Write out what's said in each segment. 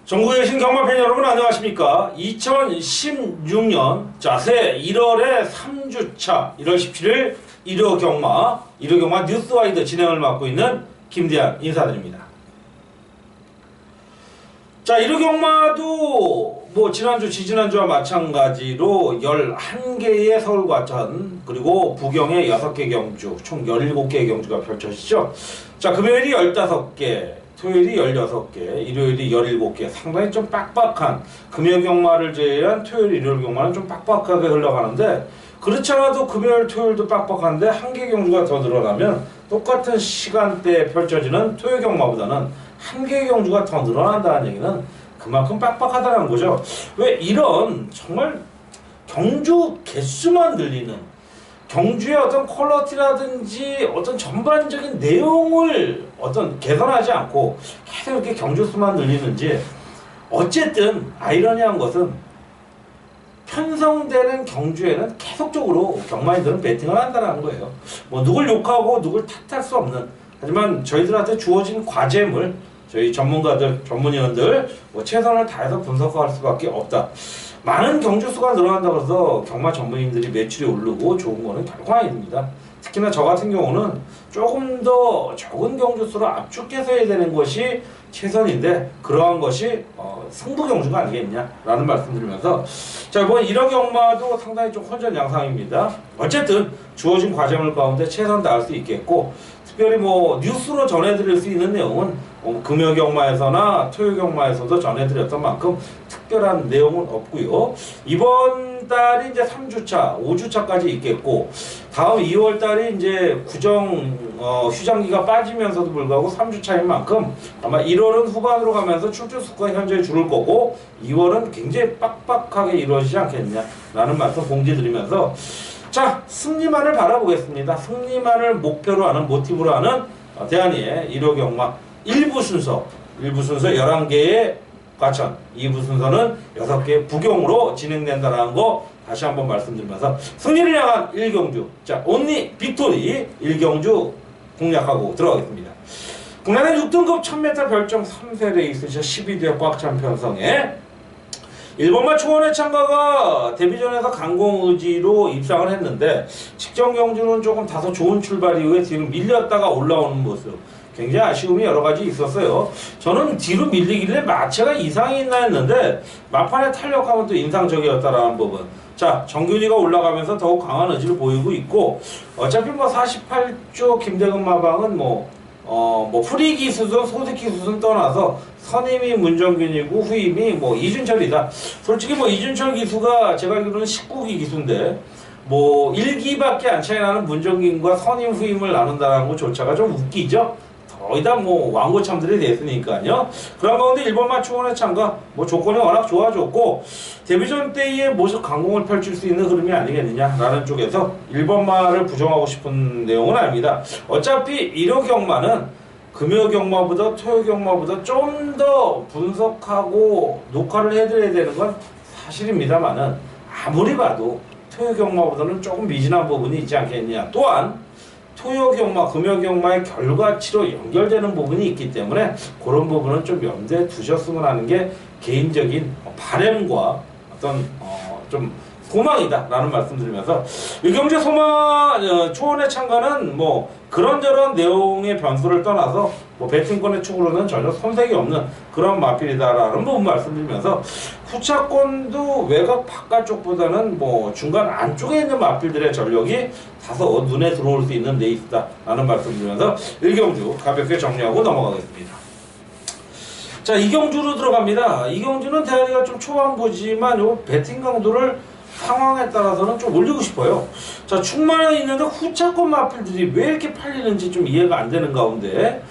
전국에 계신 경마팬 여러분 안녕하십니까? 2016년 새 1월의 3주차 1월 17일 일요경마 뉴스와이드 진행을 맡고 있는 김대한 인사드립니다. 자, 일요경마도 지난주 지지난주와 마찬가지로 11개의 서울과천 그리고 부경의 6개 경주 총 17개의 경주가 펼쳐지죠. 자, 금요일이 15개, 토요일이 16개, 일요일이 17개, 상당히 좀 빡빡한, 금요 경마를 제외한 토요일, 일요일 경마는 좀 빡빡하게 흘러가는데, 그렇지 않아도 금요일, 토요일도 빡빡한데 한 개 경주가 더 늘어나면 똑같은 시간대에 펼쳐지는 토요 경마보다는 한 개 경주가 더 늘어난다는 얘기는 그만큼 빡빡하다는 거죠. 왜 이런 정말 경주 개수만 늘리는, 경주의 어떤 퀄리티라든지 어떤 전반적인 내용을 개선하지 않고 계속 이렇게 경주 수만 늘리는지, 어쨌든 아이러니한 것은 편성되는 경주에는 계속적으로 경마인들은 배팅을 한다는 거예요. 누굴 욕하고 누굴 탓할 수 없는, 하지만 저희들한테 주어진 과제물, 저희 전문가들, 전문위원들 최선을 다해서 분석할 수밖에 없다. 많은 경주수가 늘어난다고 해서 경마 전문인들이 매출이 오르고 좋은 거는 결코 아닙니다. 특히나 저 같은 경우는 조금 더 적은 경주수로 압축해서 해야 되는 것이 최선인데, 그러한 것이 승부 경주가 아니겠냐라는 말씀드리면서, 자, 이번 1억 경마도 상당히 좀 혼전양상입니다. 어쨌든 주어진 과제물 가운데 최선 다할 수 있겠고, 특별히 뉴스로 전해드릴 수 있는 내용은 금요 경마에서나 토요 경마에서도 전해드렸던 만큼 특별한 내용은 없고요. 이번 달이 이제 3주차, 5주차까지 있겠고, 다음 2월 달이 이제 구정 휴장기가 빠지면서도 불구하고 3주차인 만큼 아마 1월은 후반으로 가면서 출주 수가 현저히 줄을 거고, 2월은 굉장히 빡빡하게 이루어지지 않겠냐라는 말씀 공지드리면서, 자, 승리만을 바라보겠습니다. 승리만을 목표로 하는, 모티브로 하는 대한이의 일요경마 1부 순서 11개의 과천, 2부 순서는 6개의 부경으로 진행된다는 거 다시 한번 말씀드리면서, 승리를 향한 1경주, 자, 온리 빅토리 1경주 공략하고 들어가겠습니다. 국내는 6등급 1000m 별정 3세 레이스 12대 꽉 찬 편성에 일본마 초원의 참가가 데뷔전에서 강공의지로 입상을 했는데, 직전 경주는 조금 다소 좋은 출발 이후에 뒤로 밀렸다가 올라오는 모습, 굉장히 아쉬움이 여러 가지 있었어요. 저는 뒤로 밀리길래 마체가 이상이 있나 했는데 막판에 탄력하면 또 인상적이었다라는 부분. 자, 정균이가 올라가면서 더욱 강한 의지를 보이고 있고, 어차피 48조 김대근 마방은 프리 기수든 소득 기수든 떠나서 선임이 문정균이고 후임이 이준철이다. 솔직히 이준철 기수가 제가 알기로는 19기 기수인데 1기밖에 안 차이 나는 문정균과 선임 후임을 나눈다는 것조차가 좀 웃기죠. 거의 다 왕고참들이 됐으니까요. 그런 가운데 일본마 초원의 참가 조건이 워낙 좋아졌고, 데뷔전 때의 모습 강공을 펼칠 수 있는 흐름이 아니겠느냐라는 쪽에서 일본마를 부정하고 싶은 내용은 아닙니다. 어차피 일요경마는 금요경마보다 토요경마보다 좀 더 분석하고 녹화를 해드려야 되는 건 사실입니다만은, 아무리 봐도 토요경마보다는 조금 미진한 부분이 있지 않겠느냐. 또한 토요경마, 금요경마의 결과치로 연결되는 부분이 있기 때문에 그런 부분은 좀 염두에 두셨으면 하는 게 개인적인 바람과 어떤 좀 소망이다라는 말씀드리면서, 일경주 초원의 참가는 그런저런 내용의 변수를 떠나서 배팅권의 축으로는 전혀 손색이 없는 그런 마필이다라는 부분 말씀드리면서, 후차권도 외곽 바깥쪽보다는 중간 안쪽에 있는 마필들의 전력이 다소 눈에 들어올 수 있는 레이스다라는 말씀드리면서 일경주 가볍게 정리하고 넘어가겠습니다. 자, 이경주로 들어갑니다. 이경주는 대한이가 좀 초반보지만 요 배팅 강도를 상황에 따라서는 좀 올리고 싶어요. 자, 충만에 있는데 후차권 마필들이 왜 이렇게 팔리는지 좀 이해가 안 되는 가운데,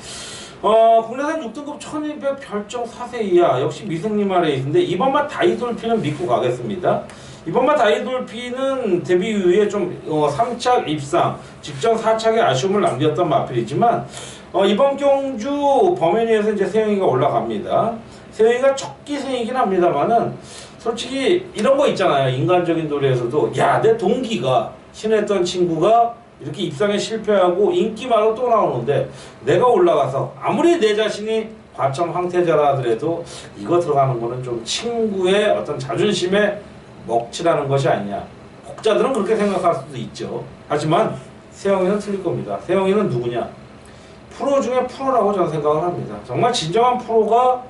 국내산 6등급 1200 별정 4세 이하 역시 미승리마 레이스인데, 이번만 다이돌피는 믿고 가겠습니다. 이번만 다이돌피는 데뷔 이후에 좀 3착 입상, 직전 4착에 아쉬움을 남겼던 마필이지만, 이번 경주 범위에서 이제 세영이가 올라갑니다. 세영이가 적기승이긴 합니다만은, 솔직히 이런 거 있잖아요. 인간적인 도리에서도, 야, 내 동기가 친했던 친구가 이렇게 입상에 실패하고 인기마로 또 나오는데 내가 올라가서 아무리 내 자신이 과점 황태자라 하더라도 이거 들어가는 거는 좀 친구의 어떤 자존심에 먹칠하는 것이 아니냐. 혹자들은 그렇게 생각할 수도 있죠. 하지만 세영이는 틀릴 겁니다. 세영이는 누구냐? 프로 중에 프로라고 저는 생각을 합니다. 정말 진정한 프로가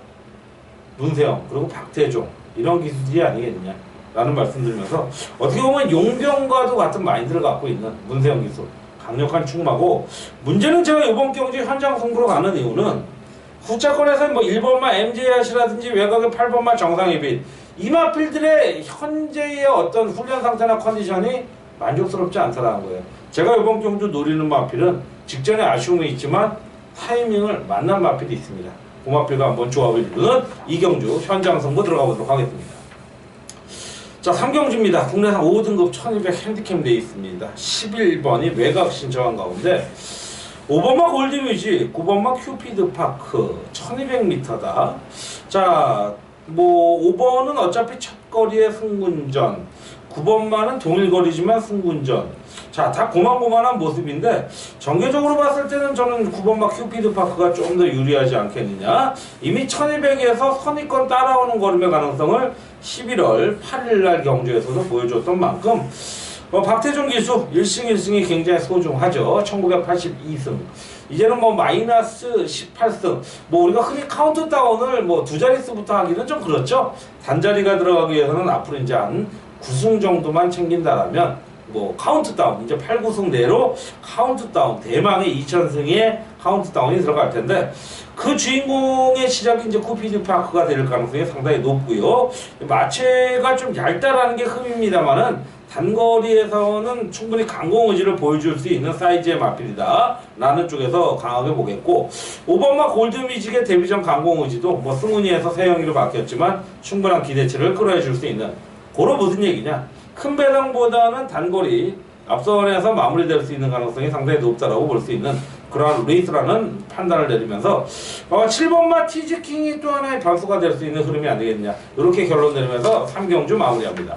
문세영 그리고 박태종 이런 기술이 아니겠느냐 라는 말씀드리면서 어떻게 보면 용병과도 같은 마인드를 갖고 있는 문세영 기술 강력한 충마고, 문제는 제가 이번 경기 현장 승부로 가는 이유는 후차권에서 뭐 1번마 MJRC라든지 외곽의 8번마 정상예빈 이 마필들의 현재의 어떤 훈련 상태나 컨디션이 만족스럽지 않다는 거예요. 제가 이번 경주 노리는 마필은 직전에 아쉬움이 있지만 타이밍을 만난 마필이 있습니다. 그 마필과 한번 조합을 이루는 이경주 현장 승부 들어가 보도록 하겠습니다. 자, 3경주입니다. 국내산 5등급 1200 핸디캡 되어 있습니다. 11번이 외곽 신청한 가운데 5번마 골드뮤직, 9번마 큐피드 파크 1200m다. 자, 뭐 5번은 어차피 첫 거리의 승군전, 9번마는 동일거리지만 승군전. 자, 다 고만고만한 모습인데 전개적으로 봤을 때는 저는 9번마 큐피드 파크가 좀 더 유리하지 않겠느냐. 이미 1200에서 선의권 따라오는 걸음의 가능성을 11월 8일날 경주에서도 보여줬던 만큼 박태종 기수 1승 1승이 굉장히 소중하죠. 1982승. 이제는 뭐 마이너스 18승. 뭐 우리가 흔히 카운트다운을 뭐 두 자릿수부터 하기는 좀 그렇죠. 단자리가 들어가기 위해서는 앞으로 이제 한 9승 정도만 챙긴다라면 뭐 카운트다운 이제 8, 9승 내로 카운트다운 대망의 2000승의 카운트다운이 들어갈 텐데 그 주인공의 시작이 이제 쿠피드 파크가 될 가능성이 상당히 높고요. 마체가 좀 얇다라는 게 흠입니다만은 단거리에서는 충분히 강공 의지를 보여줄 수 있는 사이즈의 마필이다 라는 쪽에서 강하게 보겠고, 5번마 골드뮤직의 데뷔전 강공 의지도 뭐 승훈이에서 세영이로 바뀌었지만 충분한 기대치를 끌어내 줄 수 있는 그런 무슨 얘기냐, 큰 배당보다는 단거리 앞선에서 마무리될 수 있는 가능성이 상당히 높다라고 볼 수 있는 그러한 레이스라는 판단을 내리면서 7번마 티즈킹이 또 하나의 변수가 될 수 있는 흐름이 안 되겠느냐 이렇게 결론 내리면서 3경주 마무리합니다.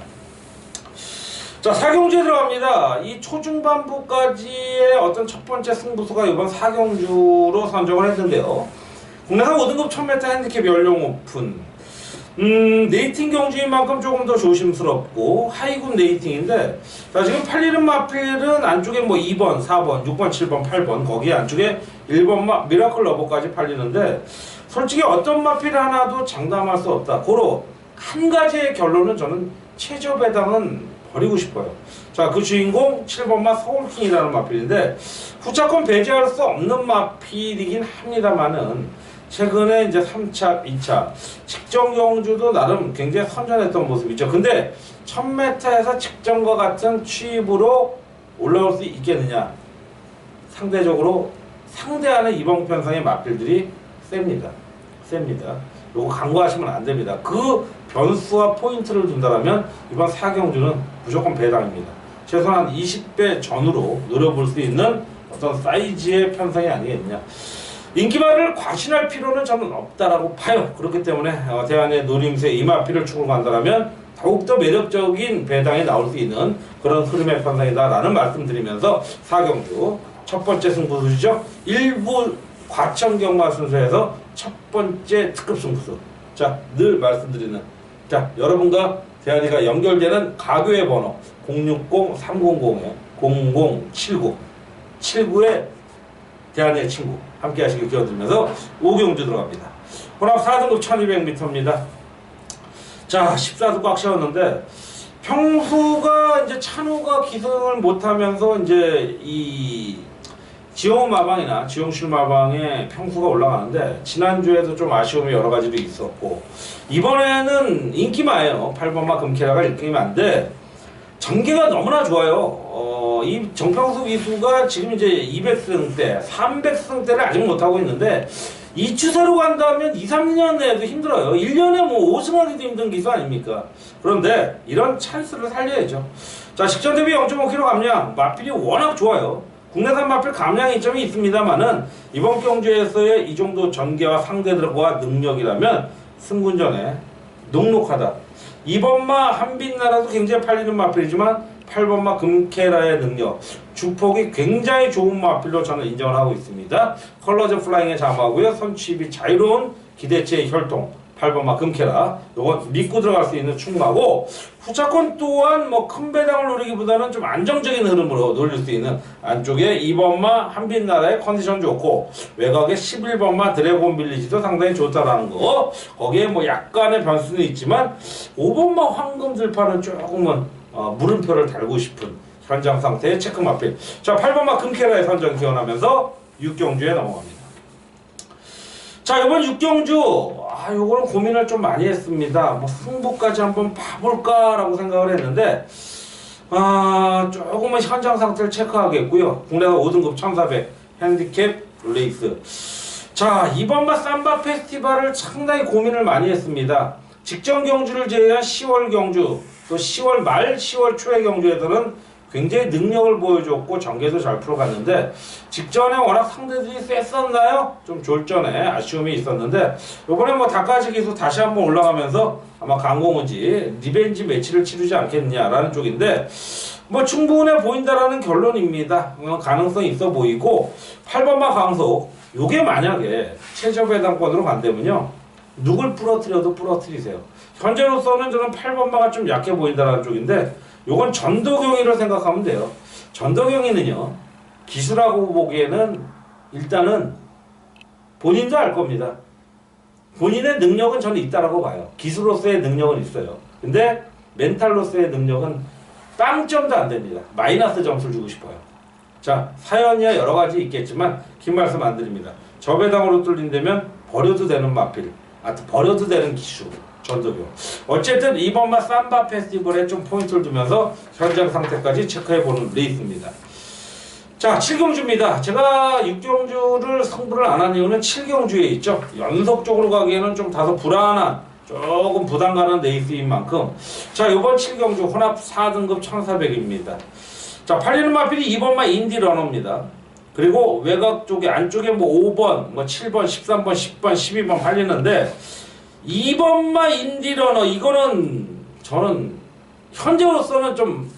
자, 4경주에 들어갑니다. 이 초중반부까지의 어떤 첫 번째 승부수가 이번 4경주로 선정을 했는데요. 국내산 5등급 1000m 핸디캡 연령 오픈. 네이팅 경주인 만큼 조금 더 조심스럽고 하이군 네이팅인데, 자, 지금 팔리는 마필은 안쪽에 뭐 2번, 4번, 6번, 7번, 8번 거기 안쪽에 1번 미라클 러버까지 팔리는데 솔직히 어떤 마필 하나도 장담할 수 없다. 고로 한 가지의 결론은 저는 최저 배당은 버리고 싶어요. 자, 그 주인공 7번마 서울킹이라는 마필인데 후차권 배제할 수 없는 마필이긴 합니다만은 최근에 이제 3차, 2차 직전 경주도 나름 굉장히 선전했던 모습이죠. 근데 1000m에서 직전과 같은 취입으로 올라올 수 있겠느냐? 상대적으로 상대하는 이번 편성의 마필들이 셉니다. 요거 간과하시면 안 됩니다. 그 변수와 포인트를 둔다면 이번 4경주는 무조건 배당입니다. 최소한 20배 전후로 노려볼 수 있는 어떤 사이즈의 편성이 아니겠느냐. 인기말을 과신할 필요는 저는 없다라고 봐요. 그렇기 때문에 대한의 노림새 이마피를 추구한다면 더욱더 매력적인 배당이 나올 수 있는 그런 흐름의 편성이다라는 말씀드리면서 4경주 첫 번째 승부수죠. 일부 과천 경마 순서에서 첫 번째 특급 승부수. 자, 늘 말씀드리는, 자, 여러분과 대한이가 연결되는 가교의 번호 060-300-0079 79의 대한의 친구 함께 하시길 기원드리면서 5경주 들어갑니다. 혼합 4등급 1200m입니다. 자, 14도 꽉 채웠는데 평수가 이제 찬우가 기승을 못하면서 이제 이 지용 마방이나 지용실 마방에 평수가 올라가는데 지난주에도 좀 아쉬움이 여러 가지도 있었고 이번에는 인기마예요. 8번마 금캐라가 1등이면 전개가 너무나 좋아요. 이 정평수 기수가 지금 이제 200승대, 300승대를 아직 못하고 있는데 이 추세로 간다면 2, 3년 내에도 힘들어요. 1년에 뭐 5승하기도 힘든 기수 아닙니까? 그런데 이런 찬스를 살려야죠. 자, 직전 대비 0.5kg 감량, 마필이 워낙 좋아요. 국내산 마필 감량 이점이 있습니다만은 이번 경주에서의 이 정도 전개와 상대들과 능력이라면 승군전에 녹록하다. 이번마 한빛나라도 굉장히 팔리는 마필이지만 8번마 금케라의 능력, 주폭이 굉장히 좋은 마필로 저는 인정을 하고 있습니다. 컬러즈 플라잉의 자마고요. 선취입이 자유로운 기대치의 혈통, 8번마 금케라. 요건 믿고 들어갈 수 있는 충마고, 후차권 또한 뭐 큰 배당을 노리기보다는 좀 안정적인 흐름으로 노릴 수 있는 안쪽에 2번마 한빛나라의 컨디션 좋고, 외곽에 11번마 드래곤 빌리지도 상당히 좋다라는 거. 거기에 뭐 약간의 변수는 있지만 5번마 황금들파는 조금은 물음표를 달고 싶은 현장 상태의 체크 마필. 자, 8번마 금케라의 선정 기원하면서 6경주에 넘어갑니다. 자, 이번 6경주, 요거는 고민을 좀 많이 했습니다. 뭐 승부까지 한번 봐볼까라고 생각을 했는데, 조금은 현장 상태를 체크하겠고요. 국내가 5등급 1400 핸디캡 레이스. 자, 이번마 삼바 페스티벌을 상당히 고민을 많이 했습니다. 직전 경주를 제외한 10월 경주, 또 10월 말, 10월 초의 경주에서는 굉장히 능력을 보여줬고 전개도 잘 풀어갔는데, 직전에 워낙 상대들이 셌었나요? 좀 졸전에 아쉬움이 있었는데, 이번에 뭐 닭가지 기수 다시 한번 올라가면서 아마 강공우지 리벤지 매치를 치르지 않겠냐라는 쪽인데, 뭐 충분해 보인다라는 결론입니다. 가능성이 있어 보이고, 8번마 강속, 요게 만약에 최저 배당권으로 간다면요, 누굴 부러뜨려도 부러뜨리세요. 현재로서는 저는 8번마가 좀 약해 보인다라는 쪽인데, 요건 전도경이라고 생각하면 돼요. 전도경이는요, 기수라고 보기에는 일단은 본인도 알 겁니다. 본인의 능력은 저는 있다라고 봐요. 기수로서의 능력은 있어요. 근데 멘탈로서의 능력은 빵점도 안 됩니다. 마이너스 점수를 주고 싶어요. 자, 사연이야 여러 가지 있겠지만 긴 말씀 안 드립니다. 저배당으로 뚫린다면 버려도 되는 마필, 버려도 되는 기수. 전도교. 어쨌든 이번마 삼바 페스티벌에 좀 포인트를 두면서 현장 상태까지 체크해보는 레이스입니다. 자, 7경주입니다. 제가 6경주를 승부를 안 한 이유는 7경주에 있죠. 연속적으로 가기에는 좀 다소 불안한, 조금 부담 가는 레이스인 만큼, 자, 이번 7경주 혼합 4등급 1400입니다. 자, 팔리는 마필이 2번마 인디러너입니다. 그리고 외곽 쪽에 안쪽에 뭐 5번, 뭐 7번, 13번, 10번, 12번 팔리는데, 2번마 인디러너, 이거는 저는 현재로서는 좀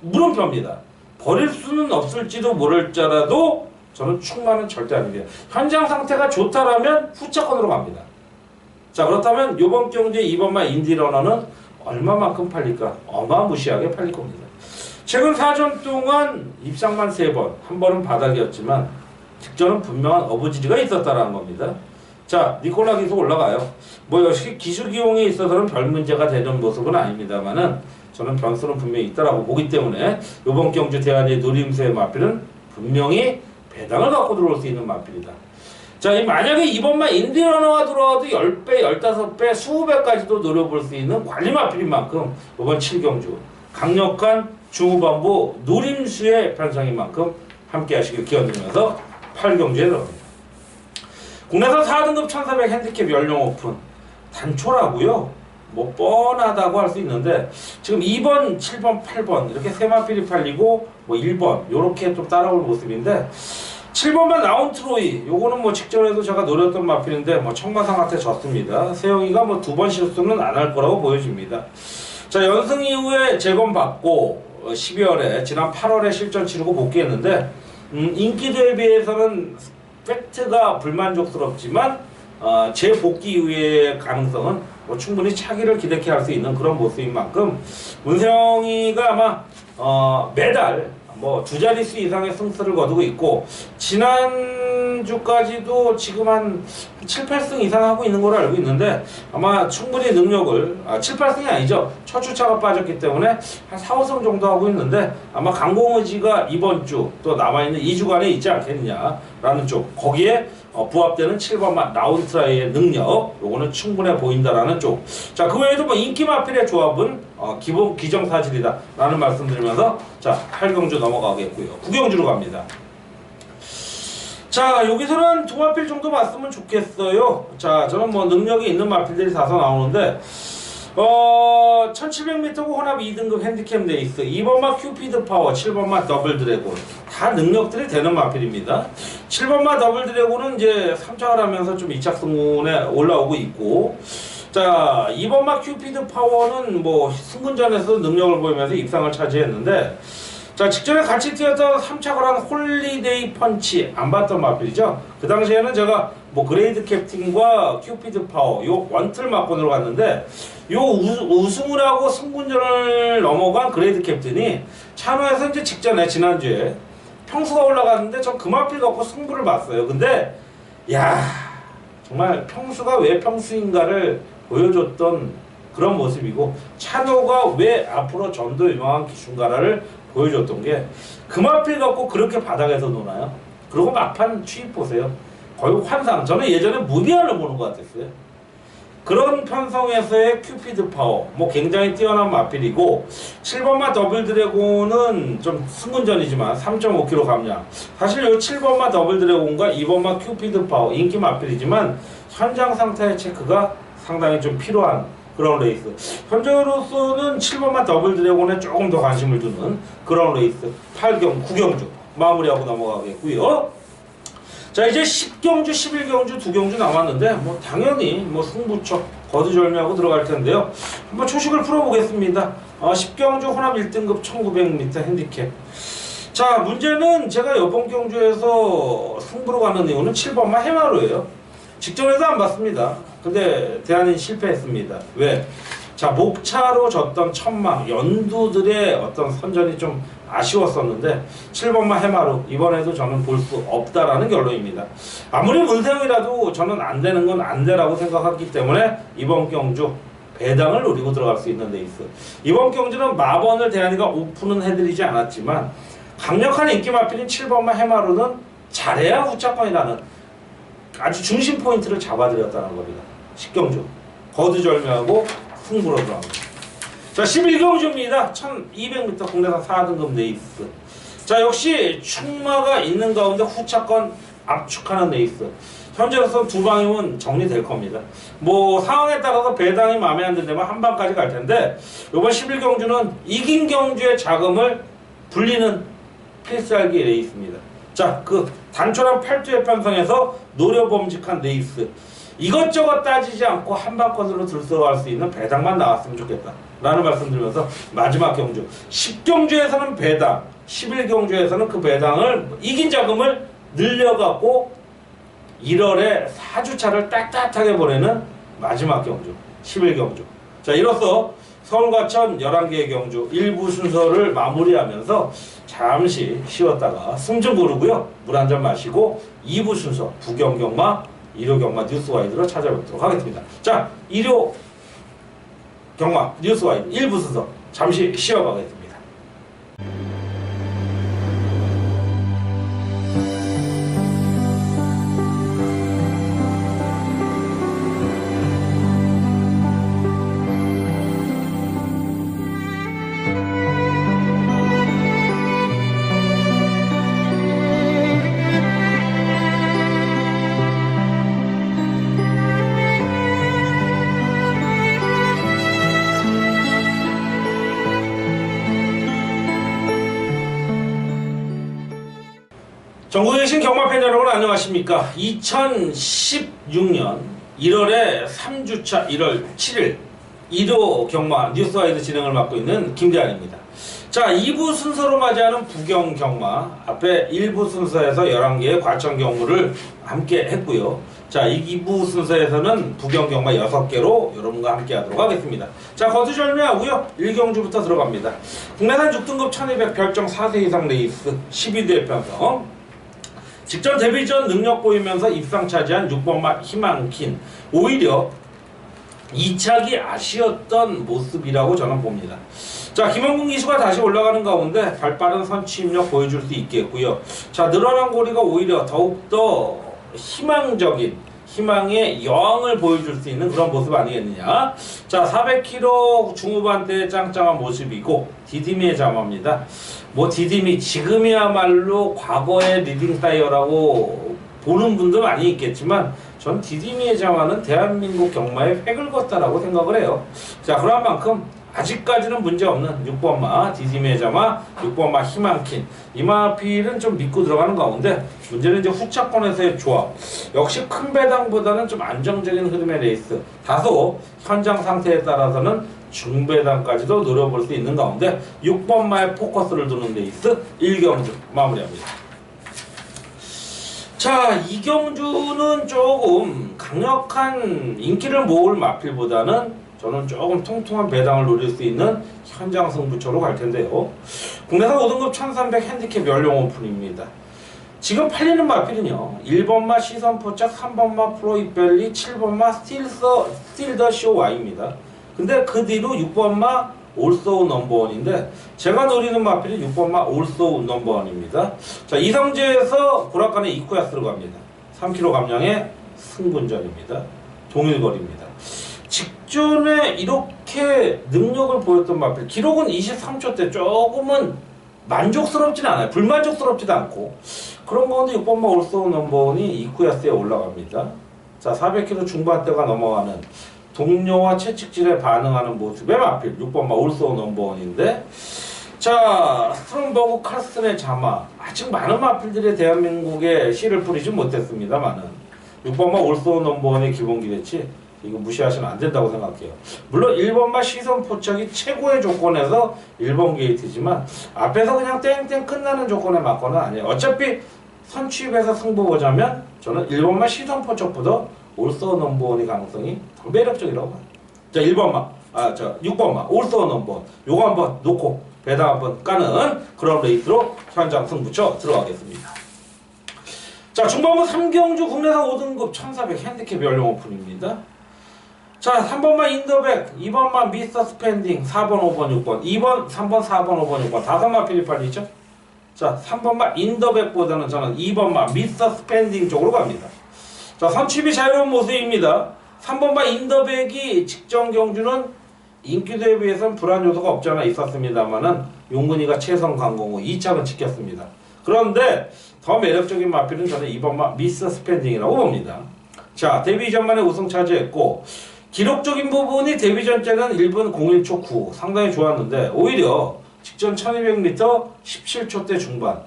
물음표입니다. 버릴 수는 없을지도 모를지라도 저는 충만은 절대 아닙니다. 현장 상태가 좋다라면 후차권으로 갑니다. 자, 그렇다면 이번 경주에 2번마 인디러너는 얼마만큼 팔릴까? 어마무시하게 팔릴 겁니다. 최근 4전 동안 입상만 3번, 한 번은 바닥이었지만 직전은 분명한 어부지리가 있었다는 겁니다. 자, 니콜라 기수 올라가요. 뭐 역시 기술 기용에 있어서는 별 문제가 되는 모습은 아닙니다만은 저는 변수는 분명히 있다라고 보기 때문에 이번 경주 대한의 노림수의 마필은 분명히 배당을 갖고 들어올 수 있는 마필이다. 자, 만약에 이번만 인디러너가 들어와도 10배, 15배, 20배까지도 노려볼 수 있는 관리 마필인 만큼 이번 7경주 강력한 중후반부 노림수의 편성인 만큼 함께 하시길 기원드리면서 8경주에 들어갑니다. 국내에서 4등급 1400 핸디캡 연령 오픈 단초라고요. 뭐 뻔하다고 할 수 있는데 지금 2번, 7번, 8번 이렇게 세 마필이 팔리고 뭐 1번 요렇게 좀 따라올 모습인데 7번만 나운트로이 요거는 뭐 직전에도 제가 노렸던 마필인데 뭐 청마상한테 졌습니다. 세영이가 뭐 2번 실수는 안 할 거라고 보여집니다. 자, 연승 이후에 재검받고 12월에 지난 8월에 실전 치르고 복귀했는데 인기 대비해서는 팩트가 불만족스럽지만 재복귀 이후의 가능성은 뭐 충분히 차기를 기대케 할 수 있는 그런 모습인 만큼 문세영이가 아마 매달 뭐 2자릿수 이상의 승수를 거두고 있고 지난주까지도 지금 한 7, 8승 이상 하고 있는 걸로 알고 있는데 아마 충분히 능력을 7, 8승이 아니죠. 첫 주차가 빠졌기 때문에 한 4, 5승 정도 하고 있는데 아마 강공의지가 이번 주 또 남아있는 2주간에 있지 않겠느냐라는 쪽 거기에 부합되는 7번만 라운트라이의 능력 요거는 충분해 보인다라는 쪽. 자, 그 외에도 뭐 인기 마필의 조합은 기본 기정사실이다 라는 말씀 드리면서 자 8경주 넘어가겠고요. 9경주로 갑니다. 자, 여기서는 두 마필 정도 봤으면 좋겠어요. 자, 저는 뭐 능력이 있는 마필들이 다소 나오는데 1700m고 혼합 2등급 핸디캡 레이스 2번마 큐피드 파워 7번마 더블 드래곤 다 능력들이 되는 마필입니다. 7번마 더블 드래곤은 이제 3착을 하면서 좀 2착 승문에 올라오고 있고 자, 이번마 큐피드 파워는 뭐 승군전에서 능력을 보이면서 입상을 차지했는데, 자, 직전에 같이 뛰었던 3차 거란 홀리데이 펀치 안 봤던 마필이죠. 그 당시에는 제가 뭐 그레이드 캡틴과 큐피드 파워 요 원틀 막권으로 갔는데, 요 우승을 하고 승군전을 넘어간 그레이드 캡틴이 찬호에서 이제 직전에 지난주에 평수가 올라갔는데 전 그 마필 갖고 승부를 봤어요. 근데 야, 정말 평수가 왜 평수인가를 보여줬던 그런 모습이고, 찬호가 왜 앞으로 전도 유망한 기순가라를 보여줬던 게, 금화필 갖고 그렇게 바닥에서 노나요? 그리고 막판 취입 보세요. 거의 환상. 저는 예전에 무비알로 보는 것 같았어요. 그런 편성에서의 큐피드 파워, 뭐 굉장히 뛰어난 마필이고, 7번마 더블 드래곤은 좀 승군전이지만 3.5kg 감량. 사실 요 7번마 더블 드래곤과 2번마 큐피드 파워 인기 마필이지만 현장 상태의 체크가 상당히 좀 필요한 그런 레이스. 현재로서는 7번마 더블 드래곤에 조금 더 관심을 두는 그런 레이스. 8경, 9경주 마무리하고 넘어가겠고요. 자, 이제 10경주, 11경주, 2경주 남았는데 뭐 당연히 뭐 승부처 거두절미하고 들어갈 텐데요. 한번 초식을 풀어보겠습니다. 10경주 호남 1등급 1900m 핸디캡. 자, 문제는 제가 이번 경주에서 승부로 가는 이유는 7번마 해마루예요. 직전에도 안 봤습니다. 근데 대안이 실패했습니다. 왜? 자, 목차로 졌던 천막 연두들의 어떤 선전이 좀 아쉬웠었는데 7번마 해마루 이번에도 저는 볼 수 없다라는 결론입니다. 아무리 문세영이라도 저는 안 되는 건 안 되라고 생각하기 때문에 이번 경주 배당을 노리고 들어갈 수 있는 레이스. 이번 경주는 마번을 대안이가 오픈은 해드리지 않았지만 강력한 인기 마필인 7번마 해마루는 잘해야 후차권이라는 아주 중심 포인트를 잡아드렸다는 겁니다. 10경주 거두절미하고 승부로 들어갑니다. 자, 11경주입니다. 1200m 국내산 4등급 레이스. 자, 역시 충마가 있는 가운데 후차권 압축하는 레이스. 현재로서 두 방이면 정리될 겁니다. 뭐 상황에 따라서 배당이 마음에 안 든다면 한 방까지 갈 텐데, 이번 11경주는 이긴 경주의 자금을 불리는 필살기 레이스입니다. 자, 그 단촐한 8주의 편성에서 노려봄직한 레이스. 이것저것 따지지 않고 한방권으로 들어갈 수 있는 배당만 나왔으면 좋겠다 라는 말씀 드리면서 마지막 경주 10경주에서는 배당, 11경주에서는 그 배당을 이긴 자금을 늘려갖고 1월에 4주차를 따뜻하게 보내는 마지막 경주 11경주. 자, 이로써 서울과천 11개의 경주 일부 순서를 마무리하면서 잠시 쉬었다가 숨 좀 고르고요, 물 한 잔 마시고 2부 순서 부경경마 일요경마 뉴스와이드로 찾아뵙도록 하겠습니다. 자, 일요경마 뉴스와이드 1부 순서 잠시 쉬어가겠습니다. 전국에 계신 경마팬 여러분 안녕하십니까. 2016년 1월에 3주차 1월 7일 1호 경마 뉴스와이드 진행을 맡고 있는 김대한입니다. 자, 2부 순서로 맞이하는 부경 경마 앞에 1부 순서에서 11개의 과천 경무를 함께 했고요. 자, 2부 순서에서는 부경 경마 6개로 여러분과 함께 하도록 하겠습니다. 자, 거두절미하고요 1경주부터 들어갑니다. 국내산 6등급 1200 별정 4세 이상 레이스 12대 편성. 직전 데뷔 전 능력 보이면서 입상 차지한 6번마 희망킨. 오히려 2착이 아쉬웠던 모습이라고 저는 봅니다. 자, 김원궁 기수가 다시 올라가는 가운데 발빠른 선취입력 보여줄 수 있겠고요. 자, 늘어난 고리가 오히려 더욱더 희망적인 희망의 여왕을 보여줄 수 있는 그런 모습 아니겠느냐. 자, 400kg 중후반대의 짱짱한 모습이고 디디미의 자마입니다. 뭐 디디미 지금이야말로 과거의 리딩 타이어라고 보는 분도 많이 있겠지만 전 디디미의 자마는 대한민국 경마에 획을 걷다라고 생각을 해요. 자, 그런 만큼 아직까지는 문제없는 6번마 디지메자마, 6번마 희망킨 이 마필은 좀 믿고 들어가는 가운데 문제는 이제 후차권에서의 조합 역시 큰 배당보다는 좀 안정적인 흐름의 레이스 다소 현장 상태에 따라서는 중배당까지도 노려볼 수 있는 가운데 6번마의 포커스를 두는 레이스 1경주 마무리합니다. 자, 이경주는 조금 강력한 인기를 모을 마필보다는 저는 조금 통통한 배당을 노릴 수 있는 현장 승부처로 갈 텐데요. 국내산 5등급 1300 핸디캡 연령 오픈입니다. 지금 팔리는 마필은요. 1번마 시선포착, 3번마 프로이벨리, 7번마 스틸더 쇼 Y입니다. 근데 그 뒤로 6번마 올소우 넘버원인데 제가 노리는 마필이 6번마 올소우 넘버원입니다. 자, 이성재에서 고락간에 이쿠야스로 갑니다. 3km 감량의 승분전입니다. 동일거리입니다. 직전에 이렇게 능력을 보였던 마필 기록은 23초 때 조금은 만족스럽진 않아요. 불만족스럽지도 않고 그런 가운데 6번마 올소우 넘버원이 이쿠야스에 올라갑니다. 자, 400km 중반대가 넘어가는 동료와 채찍질에 반응하는 모습의 마필 6번마 올소우 넘버원인데 자, 스트롬버그 칼슨의 자마 아직 많은 마필들이 대한민국에 씨를 뿌리지 못했습니다만은 6번마 올소우 넘버원의 기본 기대치 이거 무시하시면 안 된다고 생각해요. 물론 1번마 시선 포착이 최고의 조건에서 1번 게이트지만 앞에서 그냥 땡땡 끝나는 조건에 맞거나 아니에요. 어차피 선취입에서 승부 보자면 저는 1번마 시선 포착보다 올소우 넘버원의 가능성이 더 매력적이라고 봐요. 자, 6번마 올소우 넘버원 요거 한번 놓고 배당 한번 까는 그런 레이스로 현장 승부처 들어가겠습니다. 자, 중반부 3경주 국내산 5등급 1400 핸디캡 연령 오픈입니다. 자, 3번만 인더백, 2번만 미스터 스펜딩, 4번, 5번, 6번, 2번, 3번, 4번, 5번, 6번 다섯 마필이 팔리죠? 자, 3번만 인더백보다는 저는 2번만 미스터 스펜딩 쪽으로 갑니다. 자, 선취비 자유로운 모습입니다. 3번만 인더백이 직전 경주는 인기도에 비해서는 불안 요소가 없지 않아 있었습니다만은 용근이가 최선 강공후 2착은 지켰습니다. 그런데 더 매력적인 마필은 저는 2번만 미스터 스펜딩이라고 봅니다. 자, 데뷔 전만에 우승 차지했고 기록적인 부분이 데뷔 전째는 1분 01초 9 상당히 좋았는데 오히려 직전 1200m 17초대 중반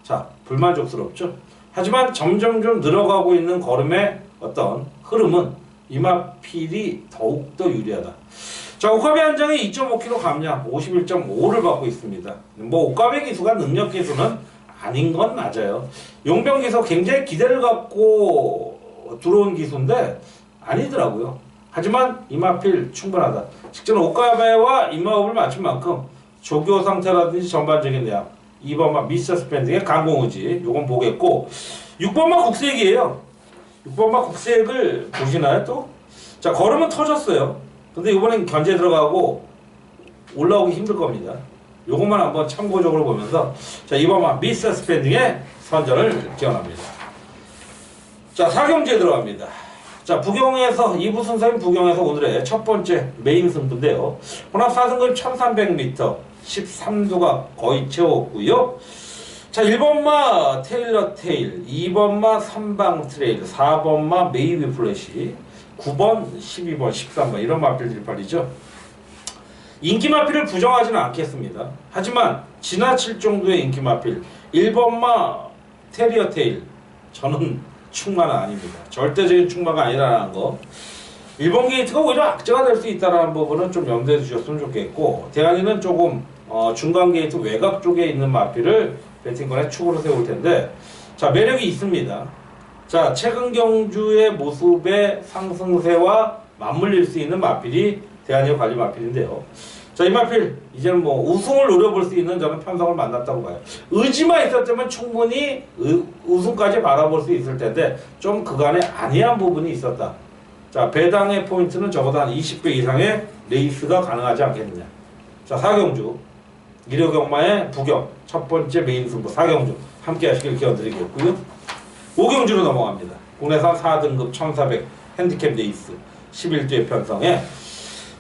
자, 불만족스럽죠. 하지만 점점 좀 늘어가고 있는 걸음의 어떤 흐름은 이 마필이 더욱더 유리하다. 자, 오카베 한 장에 2.5kg 감량 51.5를 받고 있습니다. 뭐 오카베 기수가 능력 기수는 아닌 건 맞아요. 용병 기수 굉장히 기대를 갖고 들어온 기수인데 아니더라고요. 하지만 이마필 충분하다. 직전 오카베와 이마호흡을 맞춘 만큼 조교 상태라든지 전반적인 내용 2번마 미스터 스펜딩의 강공의지 요건 보겠고 6번마 국색이에요. 6번마 국색을 보시나요 또? 자, 걸음은 터졌어요. 근데 이번엔 견제 들어가고 올라오기 힘들 겁니다. 요것만 한번 참고적으로 보면서 자, 2번마 미스터 스펜딩의 선전을 기원합니다. 자, 4경주에 들어갑니다. 자, 부경에서 2부 순서인 부경에서 오늘의 첫 번째 메인 승부인데요. 혼합 4등급 1300m 13두가 거의 채웠고요. 자, 1번마 테일러 테일, 2번마 삼방 트레일, 4번마 메이비 플래시, 9번, 12번, 13번 이런 마필들이 팔리죠. 인기 마필을 부정하지는 않겠습니다. 하지만 지나칠 정도의 인기 마필 1번마 테리어 테일 저는 충마는 아닙니다. 절대적인 충마가 아니라는 거. 1번 게이트가 오히려 악재가 될 수 있다는 부분은 좀 염두에 두셨으면 좋겠고 대안이는 조금 중간 게이트 외곽 쪽에 있는 마필을 배팅권에 축으로 세울 텐데 자, 매력이 있습니다. 자, 최근 경주의 모습의 상승세와 맞물릴 수 있는 마필이 대한이어 관리 마필인데요. 자, 이 마필 이제는 뭐 우승을 노려볼 수 있는 저는 편성을 만났다고 봐요. 의지만 있었다면 충분히 우승까지 바라볼 수 있을 텐데 좀 그간에 안이한 부분이 있었다. 자, 배당의 포인트는 적어도 한 20배 이상의 레이스가 가능하지 않겠느냐. 자, 4경주 1호 경마의 부경 첫 번째 메인 승부 4경주 함께 하시길 기원드리겠고요. 5경주로 넘어갑니다. 국내산 4등급 1400 핸디캡 레이스 11주의 편성에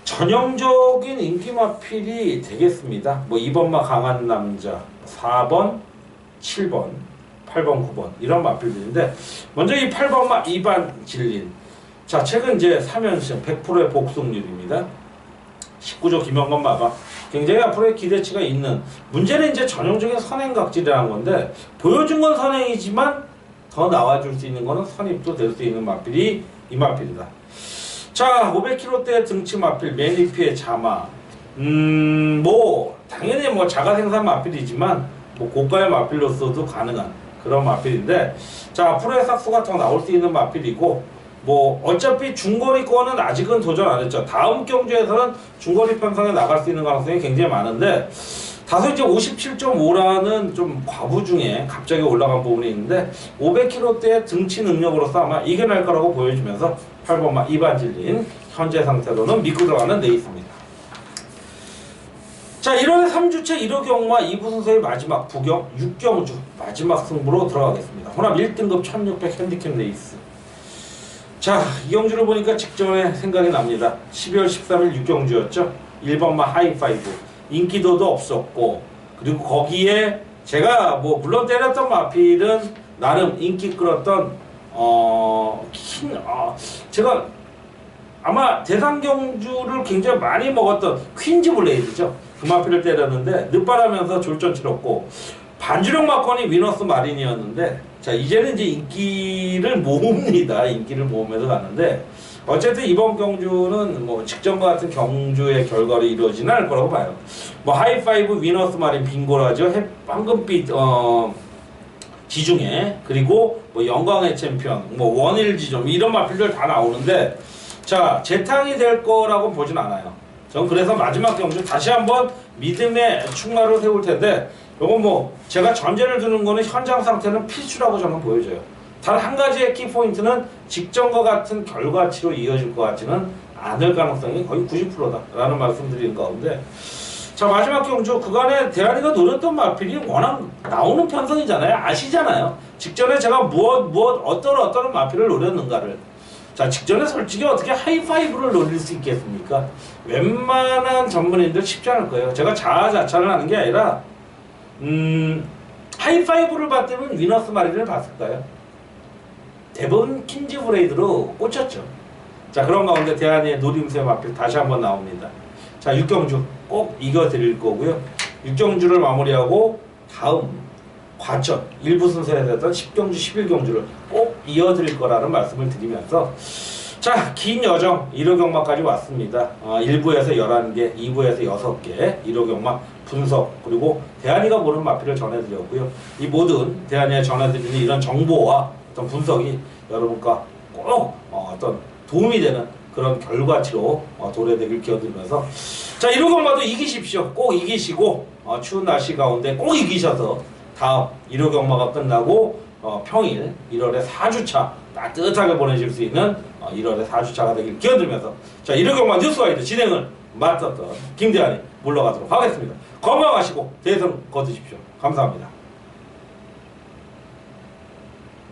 전형적인 인기 마필이 되겠습니다. 뭐 2번마 강한 남자, 4번, 7번, 8번, 9번 이런 마필들인데 먼저 이 8번마 이반 질린 자, 최근 이제 3연승 100%의 복승률입니다. 19조 김영건 마방 굉장히 앞으로의 기대치가 있는 문제는 이제 전형적인 선행각질이라는 건데 보여준 건 선행이지만 더 나와줄 수 있는 거는 선입도 될 수 있는 마필이 이 마필이다. 자 500kg대 등치 마필 매니피의 자마 뭐 당연히 뭐 자가 생산 마필이지만 뭐 고가의 마필로서도 가능한 그런 마필인데 자 앞으로의 삭수가 더 나올 수 있는 마필이고 뭐 어차피 중거리권은 아직은 도전 안 했죠. 다음 경주에서는 중거리 편성에 나갈 수 있는 가능성이 굉장히 많은데 다소 이제 57.5라는 좀 과부 중에 갑자기 올라간 부분이 있는데 500kg대의 등치 능력으로서 아마 이겨낼 거라고 보여주면서 8번마 이반질린 현재 상태로는 믿고 들어가는 레이스입니다. 자 1월의 3주째 1호 경마 2부 순서의 마지막 부경 6경주 마지막 승부로 들어가겠습니다. 혼합 1등급 1600 핸디캡 레이스. 자, 이 경주를 보니까 직전에 생각이 납니다. 12월 13일 6경주였죠. 1번마 하이파이브. 인기도도 없었고, 그리고 거기에 제가 뭐 물론 때렸던 마필은 나름 인기 끌었던 제가 아마 대상 경주를 굉장히 많이 먹었던 퀸즈 블레이드죠. 그 마필을 때렸는데 늦바라면서 졸전 치렀고 반주력 마건이 위너스 마린이었는데 자 이제는 이제 인기를 모읍니다. 인기를 모으면서 가는데 어쨌든 이번 경주는 뭐 직전과 같은 경주의 결과로 이루어지는 않을 거라고 봐요. 뭐 하이파이브 위너스 마린 빙고라죠. 황금빛 지중해 그리고 뭐 영광의 챔피언 뭐 원일지점 이런 마필들 다 나오는데 자 재탕이 될 거라고 보진 않아요. 전 그래서 마지막 경주 다시 한번 믿음의 충마를 세울 텐데 요건 뭐 제가 전제를 두는 거는 현장 상태는 필수라고 저는 보여져요. 단 한 가지의 키포인트는 직전과 같은 결과치로 이어질 것 같지는 않을 가능성이 거의 90%다 라는 말씀드리는 가운데 자 마지막 경주 그간에 대한이가 노렸던 마필이 워낙 나오는 편성이잖아요. 아시잖아요. 직전에 제가 어떤 마필을 노렸는가를 자 직전에 솔직히 어떻게 하이파이브를 노릴 수 있겠습니까? 웬만한 전문인들 쉽지 않을 거예요. 제가 자아자찬을 하는 게 아니라 하이파이브를 봤다면 위너스 마린을 봤을까요? 대부분 퀸즈 브레이드로 꽂혔죠. 자 그런 가운데 대한의 노림수의 마필 다시 한번 나옵니다. 자 6경주 꼭 이겨드릴 거고요. 6경주를 마무리하고 다음 과천 일부 순서에 됐던 10경주 11경주를 꼭 이어드릴 거라는 말씀을 드리면서 자 긴 여정 1호 경마까지 왔습니다. 1부에서 11개 2부에서 6개 1호 경마 분석 그리고 대한이가 모르는 마필을 전해드렸고요. 이 모든 대한이가 전해드리는 이런 정보와 어떤 분석이 여러분과 꼭 어떤 도움이 되는 그런 결과치로 도래되길 기원드리면서 자 1호 경마도 이기십시오. 꼭 이기시고 추운 날씨 가운데 꼭 이기셔서 다음 1호 경마가 끝나고 평일 1월에 4주차 따뜻하게 보내실 수 있는 1월에 4주차가 되길 기원드리면서 자 1호 경마 뉴스와이드 진행을 맡았던 김대한이 물러가도록 하겠습니다. 건강하시고 대선 거두십시오. 감사합니다.